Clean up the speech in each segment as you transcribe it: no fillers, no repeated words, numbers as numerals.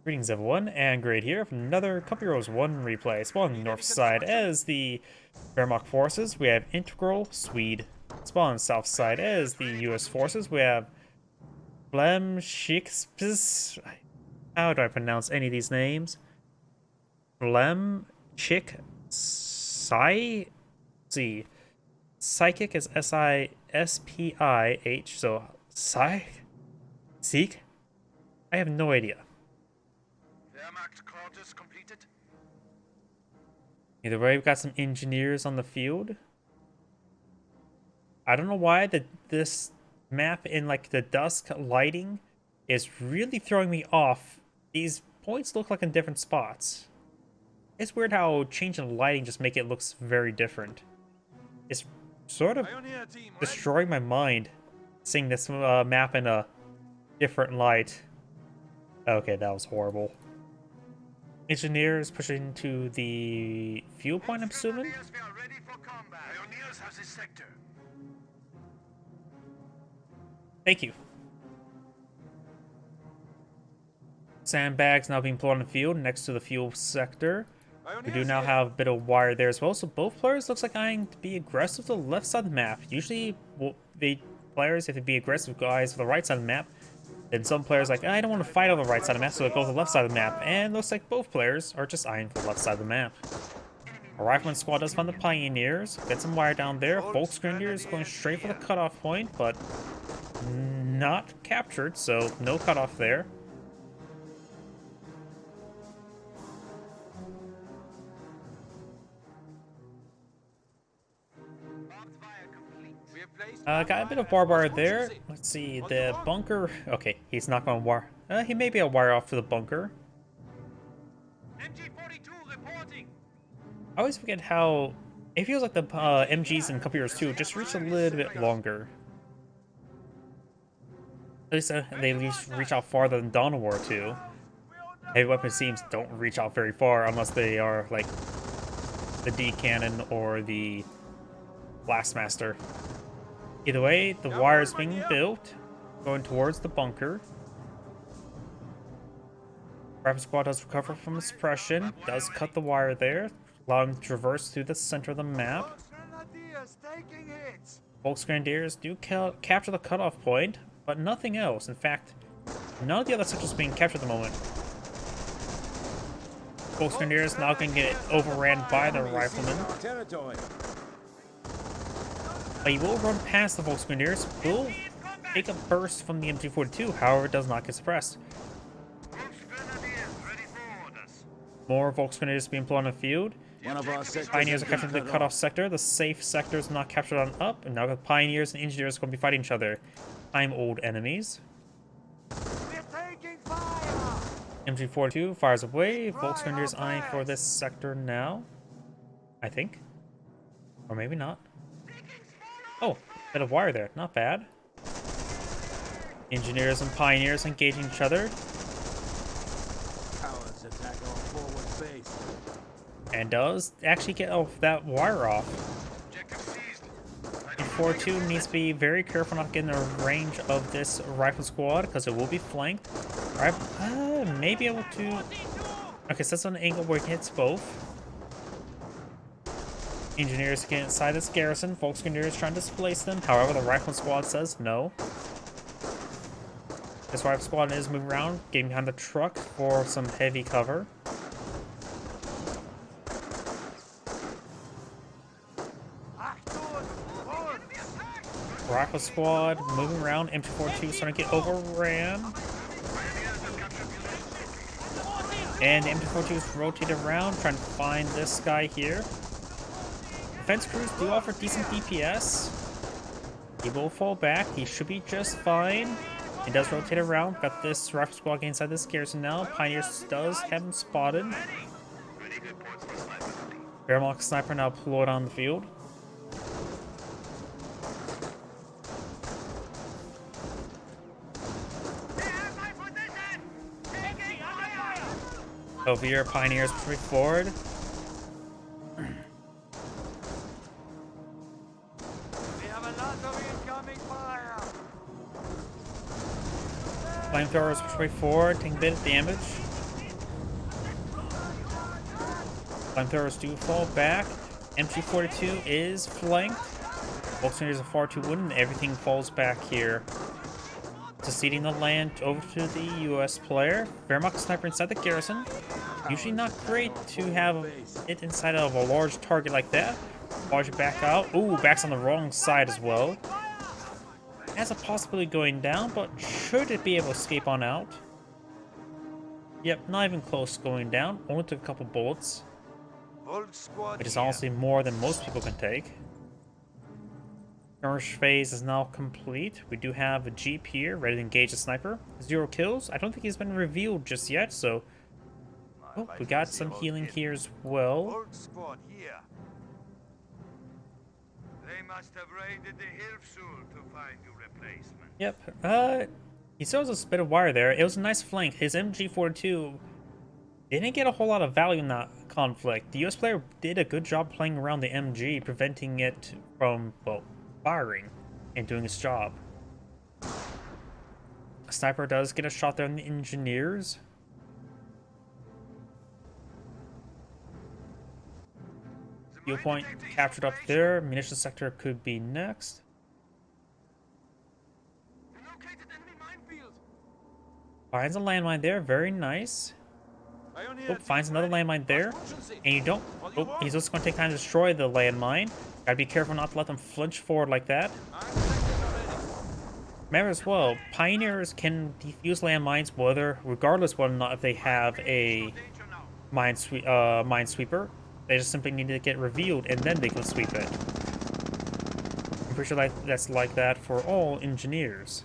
Greetings everyone, and Great here for another Cup Heroes 1 replay. Spawn on the north side as the Wehrmacht forces, we have IntegralSweed. Spawn on the south side as the US forces, we have Femchicpsth. How do I pronounce any of these names? Femchicpsth. Psychic is S-I-S-P-I-H, so Seek? I have no idea. Completed. Either way, we've got some engineers on the field. I don't know why this map in like the dusk lighting is really throwing me off. These points look like in different spots. It's weird how changing the lighting just make it looks very different. It's sort of destroying my mind seeing this map in a different light. Okay, that was horrible. Engineers pushing to the fuel point, I'm assuming. Thank you. Sandbags now being put on the field next to the fuel sector. We do now have a bit of wire there as well, so both players looks like eyeing to be aggressive to the left side of the map. Usually, the players have to be aggressive guys for the right side of the map. Then some players like, I don't want to fight on the right side of the map, so they go to the left side of the map. And looks like both players are just eyeing for the left side of the map. A rifleman squad does find the pioneers. Get some wire down there. Volksgrenadiers going straight for the cutoff point, but not captured, so no cutoff there. Got a bit of barbed wire there. Let's see, the bunker. Okay, he's not going to wire. He may be a wire off to the bunker. I always forget how it feels like the MGs in Cup Heroes 2 just reach a little bit longer. At least they reach out farther than Dawn of War 2. Heavy weapon seams don't reach out very far unless they are like the D cannon or the Blastmaster. Either way, the wire is being built, going towards the bunker. Rapid squad does recover from the suppression, does cut the wire there, allowing him to traverse through the center of the map. Volksgrenadiers do capture the cutoff point, but nothing else. In fact, none of the other sectors being captured at the moment. Volksgrenadiers now going to get overran by the riflemen. But he will run past the Volksgrenadiers, will take a burst from the MG42, however it does not get suppressed. More Volksgrenadiers being put on the field. Pioneers are capturing the cutoff sector, the safe sector is not captured on up, and now the Pioneers and Engineers are going to be fighting each other. I'm old enemies. MG42 fires away, Volksgrenadiers eyeing for this sector now. I think. Or maybe not. Oh, bit of wire there. Not bad. Engineers and Pioneers engaging each other. And does actually get that wire off. And 4-2 needs to be very careful not getting the range of this rifle squad because it will be flanked. May be able to. Okay, so that's on an angle where it hits both. Engineers get inside this garrison. Volksgrenadiers trying to displace them. However, the rifle squad says no. This rifle squad is moving around, getting behind the truck for some heavy cover. Rifle squad moving around. MG42 starting to get overran. And the MG42 is rotated around, trying to find this guy here. Defense crews do offer decent DPS. He will fall back. He should be just fine. He does rotate around. Got this rifle squad getting inside this garrison now. Pioneers does have him spotted. Wehrmacht sniper now deployed on the field. Over here, Pioneers push forward. Flamethrowers push way forward, taking a bit of damage. Flamethrowers do fall back. MG42 is flanked. Volkswagen are far too wooden. Everything falls back here. Seceding the land over to the US player. Wehrmacht sniper inside the garrison. Usually not great to have it inside of a large target like that. Barge it back out. Ooh, back's on the wrong side as well. Has a possibility going down, but should it be able to escape on out? Yep, not even close going down. Only took a couple bullets, which is honestly more than most people can take. Skirmish phase is now complete. We do have a Jeep here, ready to engage the sniper. 0 kills. I don't think he's been revealed just yet, so... Oh, we got some healing here as well. They must have raided the Hilfsul to find your replacement. Yep, he still has a bit of wire there. It was a nice flank. His MG42 didn't get a whole lot of value in that conflict. The US player did a good job playing around the MG, preventing it from, well, firing and doing its job. A sniper does get a shot there on the engineers. Fuel point captured up there. Munition sector could be next. Finds a landmine there. Very nice. Oh, finds another landmine there. And you don't... Oh, he's just going to take time to destroy the landmine. Gotta be careful not to let them flinch forward like that. Remember as well, Pioneers can defuse landmines regardless whether or not if they have a minesweeper. They just simply need to get revealed and then they can sweep it. I'm pretty sure that's like that for all engineers.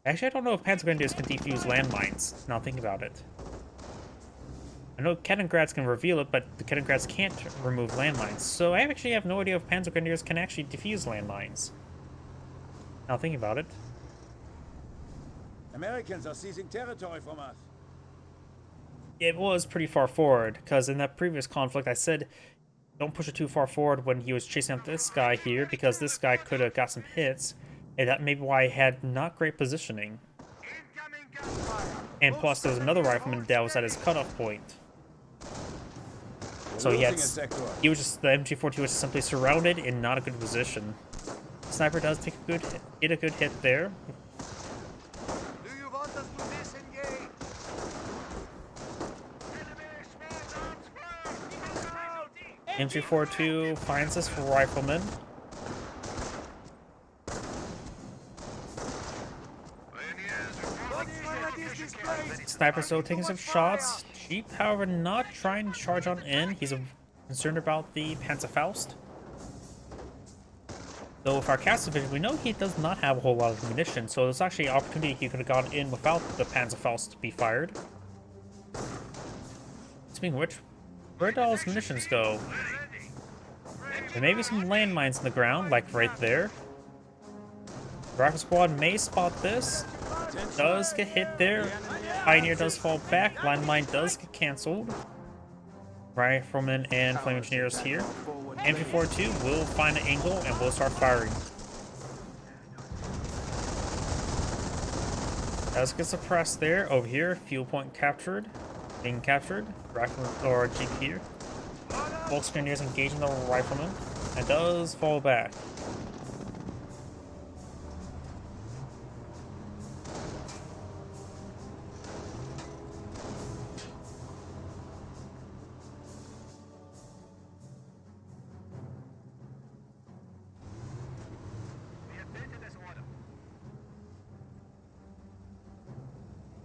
Actually, I don't know if Panzergrenadiers can defuse landmines. Now think about it. I know Kettengrads can reveal it, but the Kettengrads can't remove landmines. So I actually have no idea if Panzergrenadiers can actually defuse landmines. Now think about it. Americans are seizing territory from us. It was pretty far forward, because in that previous conflict I said don't push it too far forward when he was chasing up this guy here, because this guy could have got some hits, and that may be why he had not great positioning. And plus there was another rifleman that was at his cutoff point. So the MG42 was simply surrounded in not a good position. Sniper does take get a good hit there. Do you want us to disengage? MG42 finds this rifleman. Sniper still taking some shots. Jeep, however, not trying to charge on in. He's concerned about the Panzerfaust. Though with our cast division, we know he does not have a whole lot of munition, so there's actually an opportunity he could have gone in without the Panzerfaust to be fired. Speaking of which, where did all his munitions go? There may be some landmines in the ground, like right there. Rifle squad may spot this. Does get hit there. Pioneer does fall back. Landmine does get cancelled. Riflemen and flame engineers here. MG42 will find an angle and will start firing. Does get suppressed there. Over here, fuel point captured. Being captured. Rifleman or Jeep here. Volkswagen engaging the rifleman. And does fall back.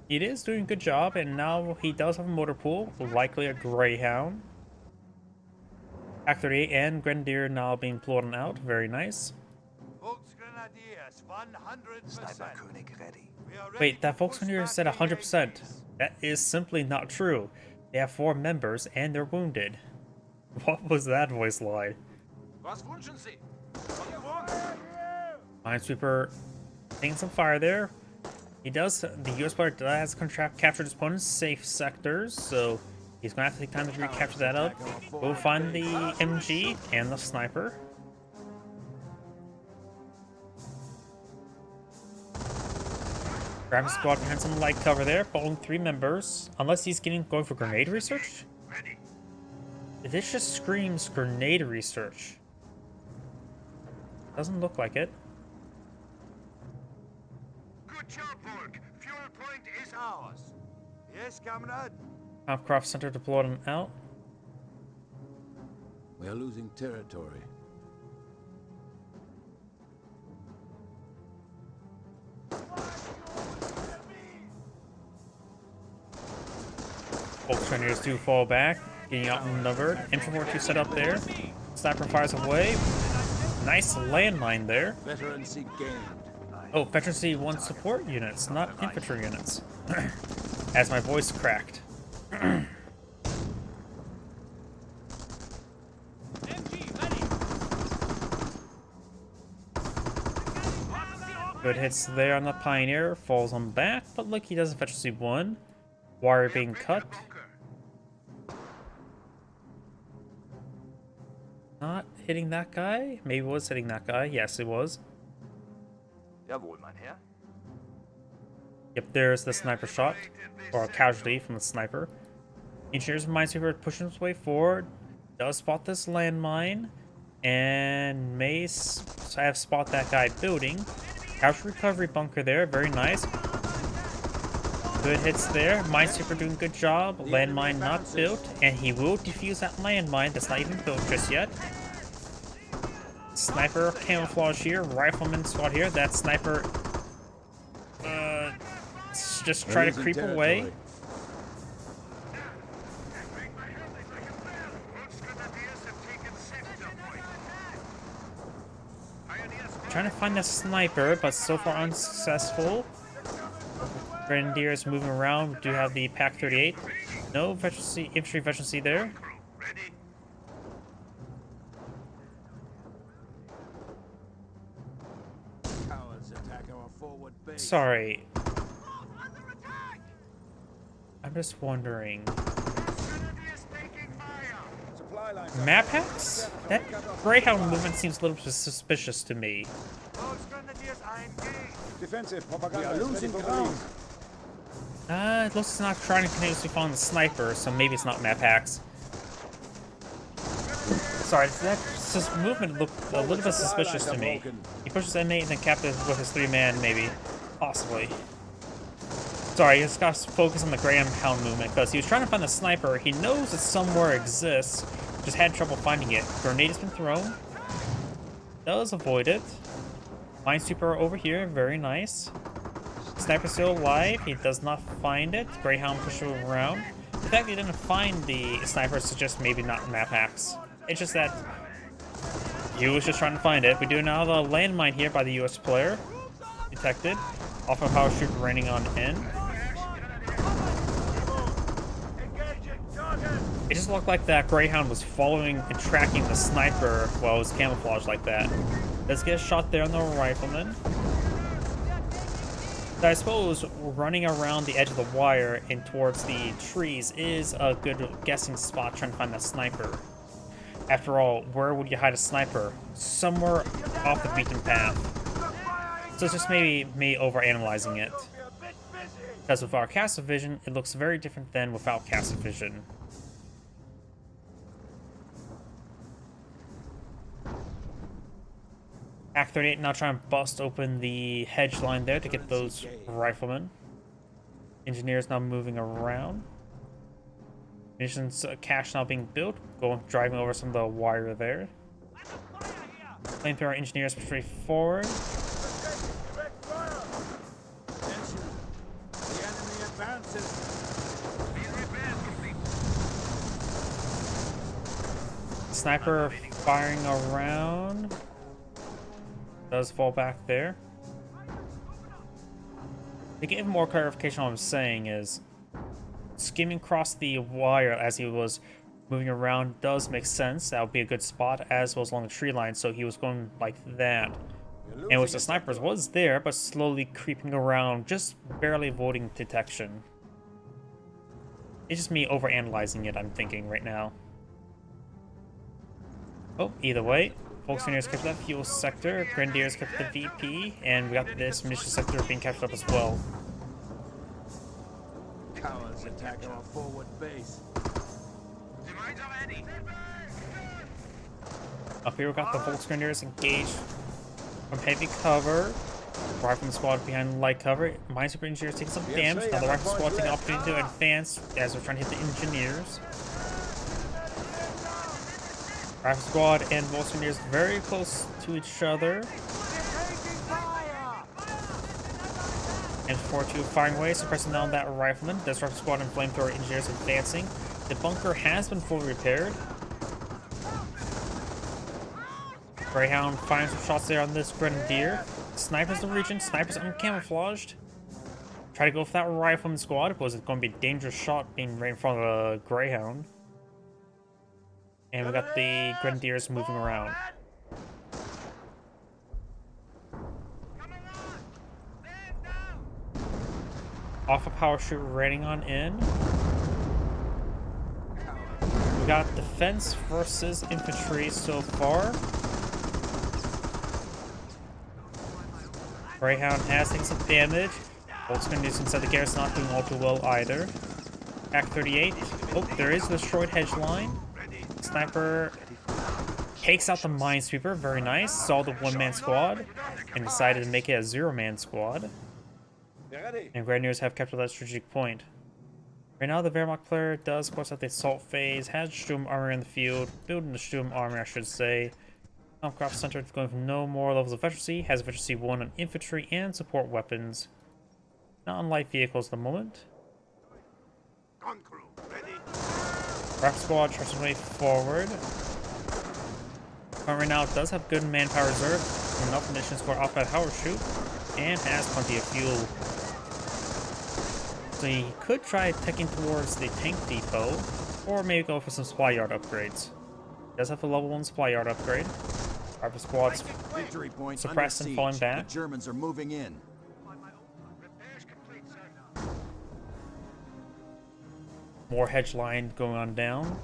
It is doing a good job, and now he does have a motor pool, likely a Greyhound. Act-38 and Grenadier now being pulled out, very nice. Wait, that Volksgrenadier said 100%. That is simply not true. They have 4 members, and they're wounded. What was that voice line? Minesweeper taking some fire there. The US player does captured his opponent's safe sectors, so he's going to have to take time to recapture that up. We'll find the MG and the sniper. Grab a squad behind some light cover there, but only 3 members. Unless he's going for grenade research? Ready. This just screams grenade research. Doesn't look like it. Good job, Volk. Fuel point is ours. Yes, comrade? Hopcroft Center deployed and out. We are losing territory. Both trainers do fall back, getting outnumbered. Infantry set up there. Sniper fires away. Nice landmine there. Veterancy gained. Oh, veterancy 1 support units, not infantry units. As my voice cracked. Good hits there on the Pioneer, falls on back, but look, he does veterancy 1. Wire being cut. Not hitting that guy? Maybe it was hitting that guy. Yes, it was. Jawohl, mein Herr. Yep, there's the sniper shot, or a casualty from the sniper. Engineers and Minesweeper pushing his way forward. Does spot this landmine, and may have spot that guy building. Couch recovery bunker there, very nice. Good hits there. Minesweeper doing a good job. Landmine not built, and he will defuse that landmine that's not even built just yet. Sniper camouflage here, rifleman squad here. That sniper just try to creep away. Trying to find the sniper, but so far unsuccessful. Grenadiers moving around. We do have the Pack 38. No veterancy, infantry veterancy there. Cowards attack our forward base. Sorry. I'm just wondering. Supply lines are Map hacks? That Greyhound movement seems a little bit suspicious to me. defensive propaganda. We are losing ground. It looks like it's not trying to continuously find the sniper, so maybe it's not map hacks. Sorry, that movement looked a little bit suspicious to me. He pushes M8 and then captures with his 3-man, maybe. Possibly. Sorry, I just got to focus on the Greyhound movement, because he was trying to find the sniper. He knows it somewhere exists, just had trouble finding it. Grenade has been thrown. Does avoid it. Minesweeper over here, very nice. Sniper still alive, he does not find it. Greyhound pushes around. The fact he didn't find the sniper suggests maybe not map hacks. It's just that he was just trying to find it. We do now have a landmine here by the US player. Detected. Off of power shoot raining on in. It just looked like that Greyhound was following and tracking the sniper while it was camouflaged like that. Let's get a shot there on the rifleman. I suppose running around the edge of the wire and towards the trees is a good guessing spot trying to find that sniper. After all, where would you hide a sniper? Somewhere off the beaten path. So it's just maybe me overanalyzing it. Because with our cast vision, it looks very different than without cast vision. Act 38 now trying to bust open the hedge line there to get those riflemen. Engineers now moving around. Munitions cache now being built. Driving over some of the wire there. Flamethrower engineers straight forward. Sniper firing around. Does fall back there. To give more clarification on what I'm saying is skimming across the wire as he was moving around does make sense. That would be a good spot, as well as along the tree line, so he was going like that. And with the snipers was there, but slowly creeping around, just barely avoiding detection. It's just me overanalyzing it, I'm thinking right now. Oh, either way. Volkswageners kept that fuel sector, Grenadiers kept the VP, and we got this munition sector being kept up as well. Cowards attack our forward base. Up here we got the Volksgrenadiers engaged from heavy cover. Rifleman squad behind light cover. Minesweeper engineers taking some damage. Now the rifle squad taking opportunity to advance as we're trying to hit the engineers. Rifle squad and Volksgrenadiers very close to each other. And 4-2 firing away, suppressing down that rifleman. This rifle squad and flamethrower engineers advancing. The bunker has been fully repaired. Greyhound firing some shots there on this grenadier. Snipers in the region. Snipers uncamouflaged. Try to go for that rifleman squad because it's going to be a dangerous shot being right in front of a Greyhound. And we got the grenadiers moving around. Off a parachute raining on in. We got defense versus infantry so far. Greyhound has taken some damage. Volksgrenadiers inside the garrison not doing all too well either. Act 38. Oh, there is a destroyed hedge line. Sniper takes out the minesweeper. Very nice. Saw the one-man squad and decided to make it a zero-man squad. And Grenadiers have kept that strategic point. Right now, the Wehrmacht player does, of course, have the assault phase, has Sturm armor in the field, building the Sturm armor, I should say. Craft Center going for no more levels of efficiency, has efficiency 1 on infantry and support weapons. Not on light vehicles at the moment. Craft Squad tries to way forward. Right now, it does have good manpower reserve, enough munitions for off that parachute, and has plenty of fuel. So he could try taking towards the tank depot, or maybe go for some supply yard upgrades. He does have a level 1 supply yard upgrade. Rifle squads suppressed and falling back. The Germans are moving in. More hedge line going on down.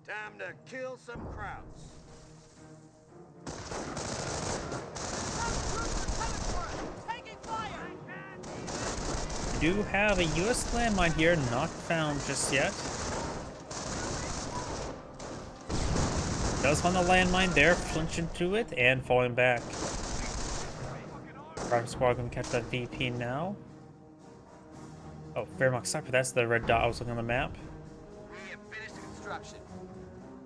Time to kill some krauts. We do have a US landmine here, not found just yet. Does find the landmine there, flinch into it, and falling back. Rifle squad gonna catch that VP now. Oh, Wehrmacht sniper, that's the red dot I was looking on the map. We have finished construction.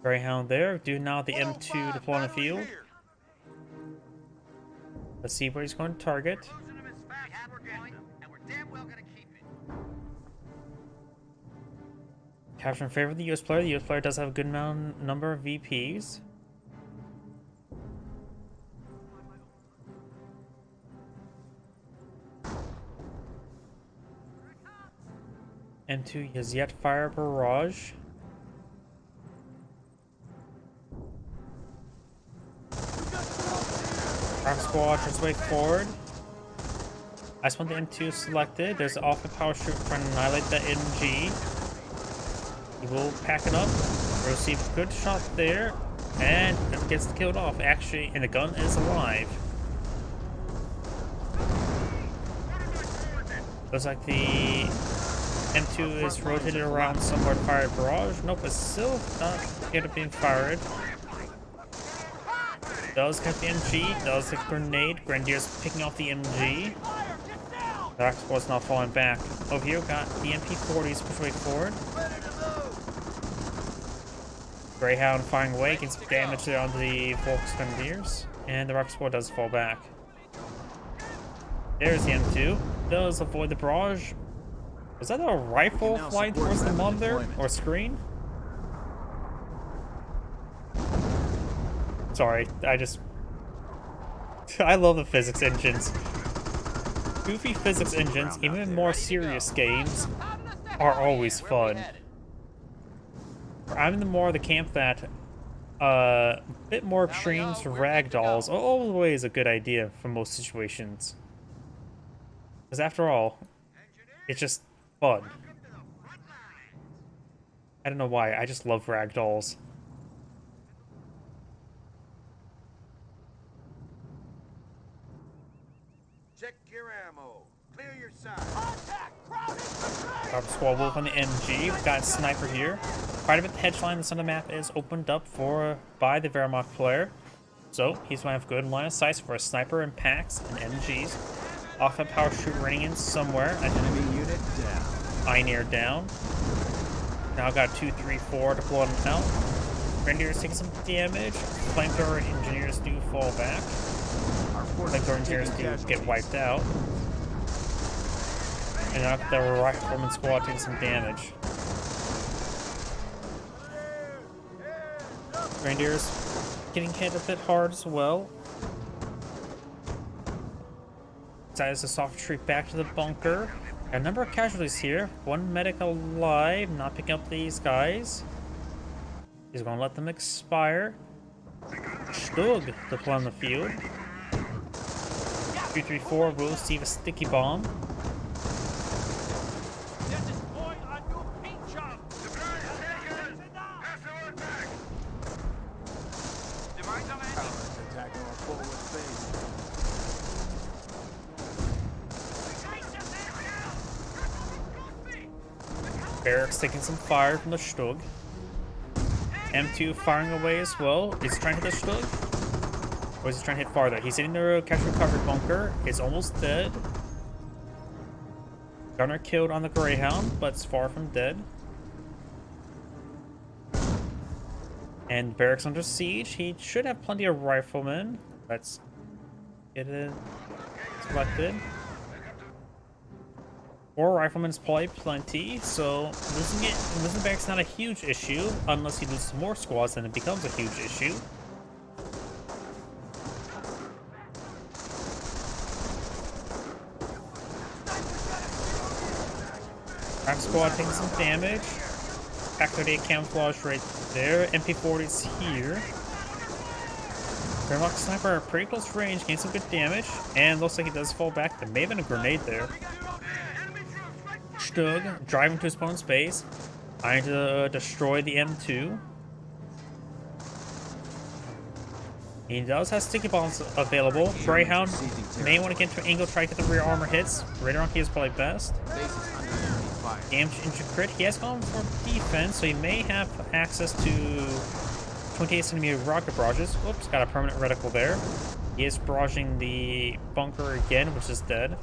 Greyhound there, do now the M2 deploy on the field. Let's see where he's going to target. Capture in favor of the US player. The US player does have a good number of VPs. M2 has yet to fire a barrage. Craft squad tries to way forward. I just want the M2 selected. There's off the parachute trying to annihilate the MG. He will pack it up. Receive a good shot there. And gets killed off, actually, and the gun is alive. Looks like the M2 is rotated around somewhere to fire a barrage. Nope, it's still not yet being fired. Does catch the MG, does hit grenade. Grenadiers picking off the MG. The Rock Squad's not falling back. Over here, we got the MP40s push way forward. Greyhound firing away, getting some damage there on the Volksgrenadiers. And the Rock Squad does fall back. There's the M2. Does avoid the barrage. Was that a rifle flying towards the mob there? Or screen? Sorry, I love the physics engines. Goofy physics engines, even in more serious games, are always fun. I'm in the more of the camp that a bit more extreme ragdolls are always a good idea for most situations. Because after all, it's just fun. I don't know why, I just love ragdolls. Check your ammo. Clear your side. Contact! Crowd infantry! Our squad wolf on the MG. We've got a sniper here. Quite a bit of the hedge line in the center map is opened up by the Wehrmacht player. So he's going to have good line of sight for a sniper and packs and MGs. Off-head power shoot running in somewhere. Enemy unit down. Pioneer down. Now got 2, 3, 4 to blow them out. Grenadiers taking some damage. Flamethrower engineers do fall back. Flamethrower engineers do get wiped out. And now the rifleman squad taking some damage. Grenadiers getting hit a bit hard as well. Decides to soft retreat back to the bunker. Got a number of casualties here. One medic alive, not picking up these guys. He's gonna let them expire. Stug deploy on the field. 334 will receive a sticky bomb. Barracks taking some fire from the Stug. M2 firing away as well. Is he trying to hit the Stug? Or is he trying to hit farther? He's hitting the catch recovery bunker. It's almost dead. Gunner killed on the Greyhound, but it's far from dead. And barracks under siege. He should have plenty of riflemen. Let's get it selected. 4 riflemen is probably plenty, so losing barracks not a huge issue. Unless he loses more squads, then it becomes a huge issue. Crack squad taking some damage. Pack 38 camouflage right there. MP40's here. Wehrmacht sniper at pretty close range, getting some good damage, and looks like he does fall back. There may have been a grenade there. Stug driving to his opponent's base, trying to destroy the M2. He does have sticky bombs available. Greyhound may want to get into an angle, try to get the rear armor hits. Radar on key is probably best. Damage into crit. He has gone for defense, so he may have access to 28 centimeter rocket barrages. Whoops, got a permanent reticle there. He is barraging the bunker again, which is dead.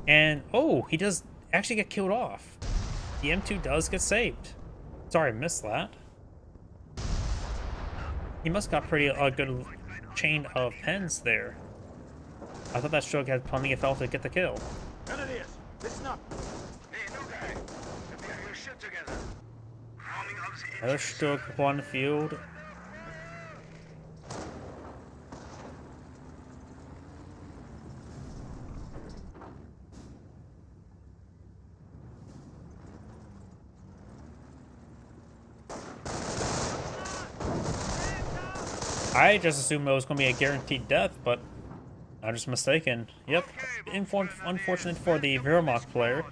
And oh, he does actually get killed off. The M2 does get saved. Sorry, I missed that. He must got pretty good chain of pens there. I thought that Stug had plenty of health to get the kill. Grenadiers, listen up. Another Stug on the field. I just assumed it was going to be a guaranteed death, but I'm just mistaken. Yep, unfortunate for the Wehrmacht player,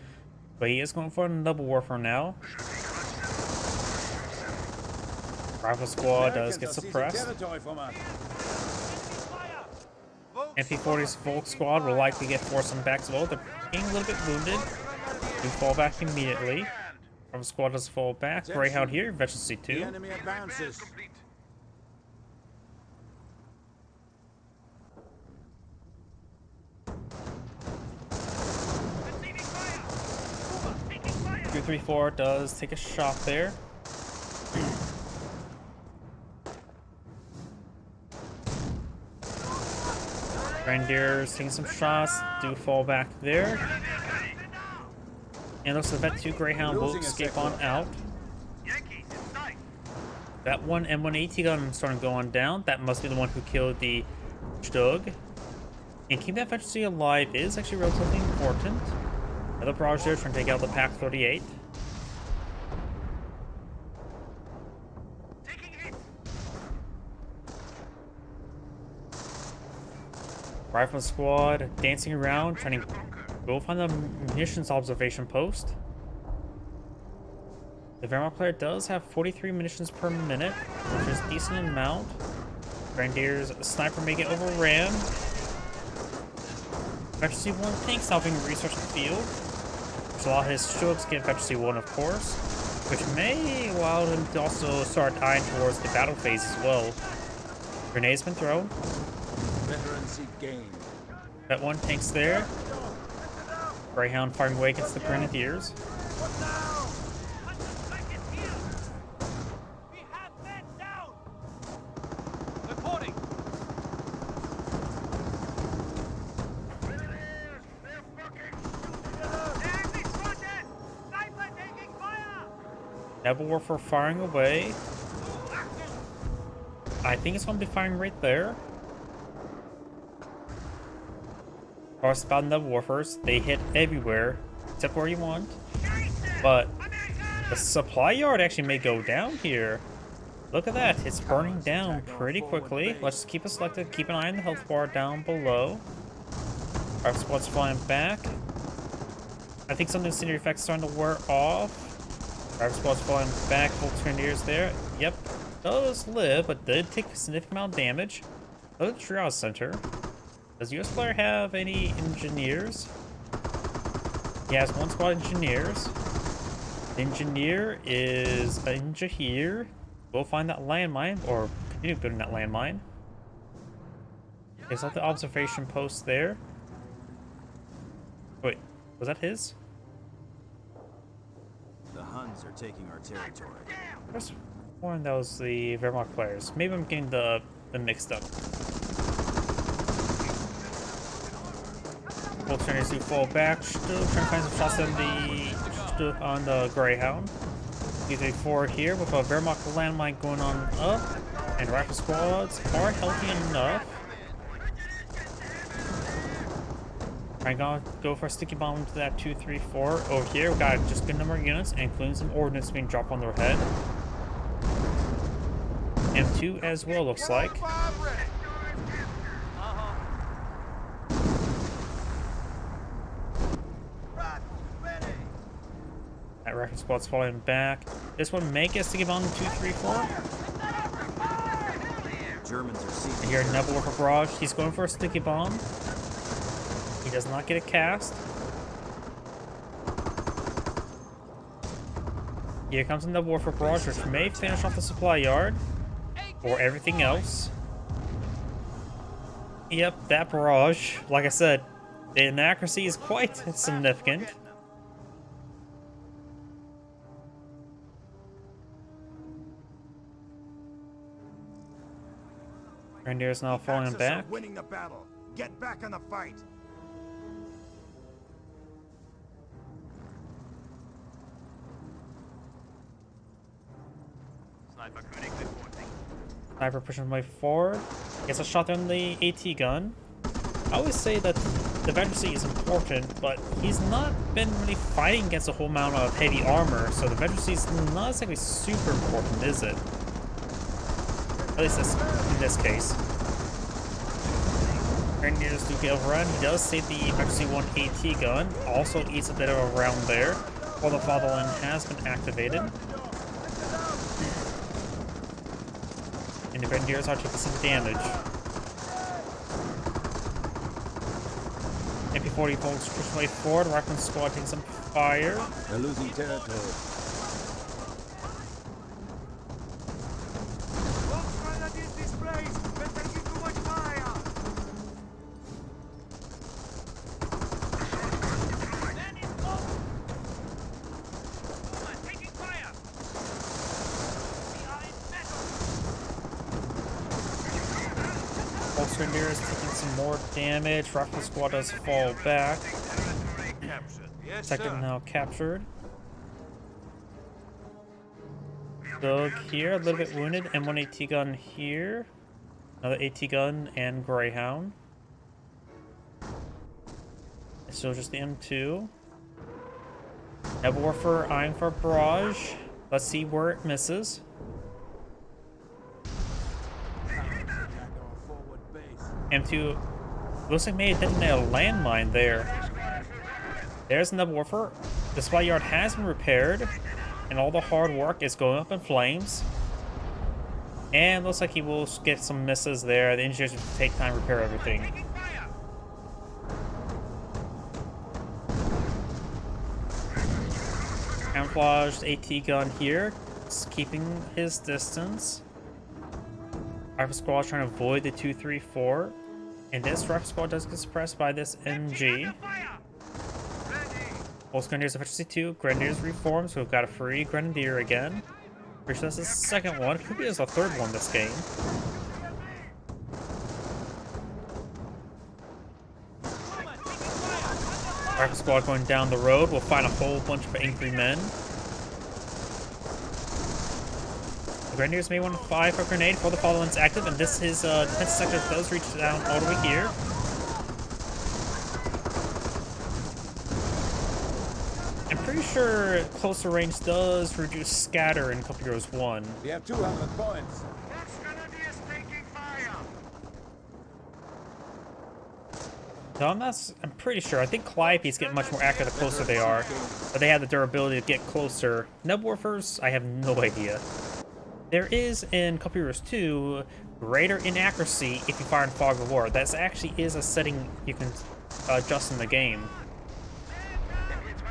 but he is going for a double war for now. Rifle squad does get suppressed. MP40's Volk squad will likely get forced on back as well. They're getting a little bit wounded. Do fall back immediately. Rifle squad does fall back. Greyhound here, Veteran C2. Enemy advances. Two, 3, 4 does take a shot there. Grenadiers taking some shots, do fall back there. And looks like that 2 Greyhound will escape on out. That one M1AT gun starting to go on down. That must be the one who killed the Stug. And keeping that infantry alive is actually relatively important. Another barrage there trying to take out the Pack 38. Rifle squad dancing around, trying to go find the munitions observation post. The Wehrmacht player does have 43 munitions per minute, which is a decent amount. Grenadiers sniper may get overran. Actually, one tank stopping research the field. So a lot of his strokes can eventually one, of course, which may allow him to also start eyeing towards the battle phase as well. Grenade's been thrown. Veterancy gained. That one tank's there. Greyhound firing away against the Grenadiers. Naval Warfare firing away. I think it's going to be firing right there. Cross about Naval Warfares, they hit everywhere except where you want. But the supply yard actually may go down here. Look at that, it's burning down pretty quickly. Let's just keep it selected, keep an eye on the health bar down below. Our squad's flying back. I think some of the incendiary effects are starting to wear off. Our squad's falling back, full Grenadiers there. Yep, does live, but did take a significant amount of damage. Go to the triage center. Does US player have any engineers? He has one squad engineers. The engineer is a ninja here. Go find that landmine, or continue building that landmine. There's not the observation post there. Wait, was that his? The Huns are taking our territory. There's one that was the Wehrmacht players. Maybe I'm getting the mixed up. Both trying to fall back, still trying to find some shots on the Greyhound. He's forward here with a Wehrmacht landmine going on up, and rifle squads are healthy enough. I'm gonna go for a sticky bomb into that 2, 3, 4. Over here, we got just a good number of units, including some ordnance being dropped on their head. M2 as well, looks like. That rifle squad's falling back. This one may get sticky bomb 2, 3, 4. Germans are seeking. And here, Naval Warfare Barrage. He's going for a sticky bomb. He does not get a cast. Here comes another Warfare Barrage, which may finish off the supply yard. Or everything else. Yep, that barrage, like I said, the inaccuracy is quite significant. Grenadiers now falling back. Winning the battle. Get back in the fight. Sniper pushing way forward. Gets a shot on the AT gun. I always say that the Veterancy is important, but he's not been really fighting against a whole amount of heavy armor, so the Veterancy is not exactly super important, is it? At least in this case. Grenadiers do get overrun. He does save the Veterancy 1 AT gun. Also eats a bit of a round there, while the Fatherland has been activated. And the Grenadiers are taking some damage. MP-40 folks push way forward. Rifleman squad taking some fire. They're losing territory. Grenadier is taking some more damage. Rifle squad does fall back. Sector now captured. Doug here, a little bit wounded. M1 AT gun here. Another AT gun and Greyhound. It's still just the M2. Naval Warfare eyeing for a barrage. Let's see where it misses. M2 looks like maybe detonated a landmine there. There's another Warfare. The supply yard has been repaired, and all the hard work is going up in flames. And looks like he will get some misses there. The engineers will take time to repair everything. Camouflaged AT gun here, just keeping his distance. Rifle squad trying to avoid the 2-3-4. And this rifle squad does get suppressed by this MG. Both Grenadiers Efficiency 2. Grenadiers reformed, so we've got a free Grenadier again. Pretty sure that's the second one. Could be as a third one this game. Rifle squad going down the road. We'll find a whole bunch of angry men. The Grenadiers may want to fire for a grenade before the follow one's active, and this is defensive sector does reach down all the way here. I'm pretty sure closer range does reduce scatter in Couple Heroes 1. We have 200 points. Grenadiers taking fire. No, I'm pretty sure. I think Calliope's get much more accurate the closer they are, but they have the durability to get closer. Nebulwarfers, I have no idea. There is in Couple Heroes 2 greater inaccuracy if you fire in Fog of War. That actually is a setting you can adjust in the game.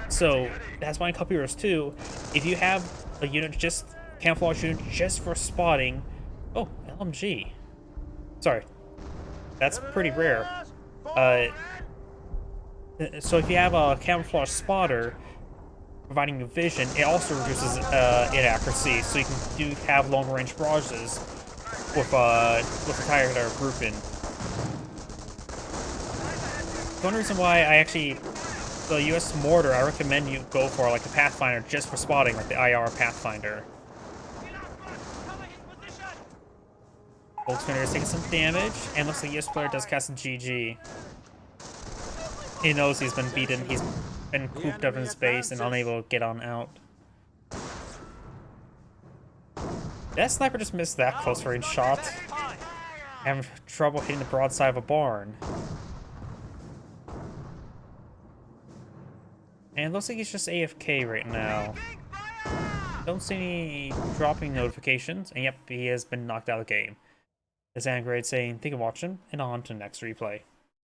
So that's why in Couple Heroes 2, if you have a unit just camouflage unit just for spotting, oh, LMG. Sorry, that's pretty rare. So if you have a camouflage spotter providing you vision, it also reduces inaccuracy, so you can have long range barrages with the entire grouping. The only reason why I actually the US mortar, I recommend you go for like the Pathfinder just for spotting, like the IR Pathfinder. Volkswagen is taking some damage, and looks like the US player does cast a GG. He knows he's been beaten, he's been cooped up in his base and unable to get on out. That sniper just missed that close range shot. Having trouble hitting the broadside of a barn. And it looks like he's just AFK right now. Don't see any dropping notifications, and yep, he has been knocked out of the game. This is Angrade saying, thank you for watching, and on to the next replay.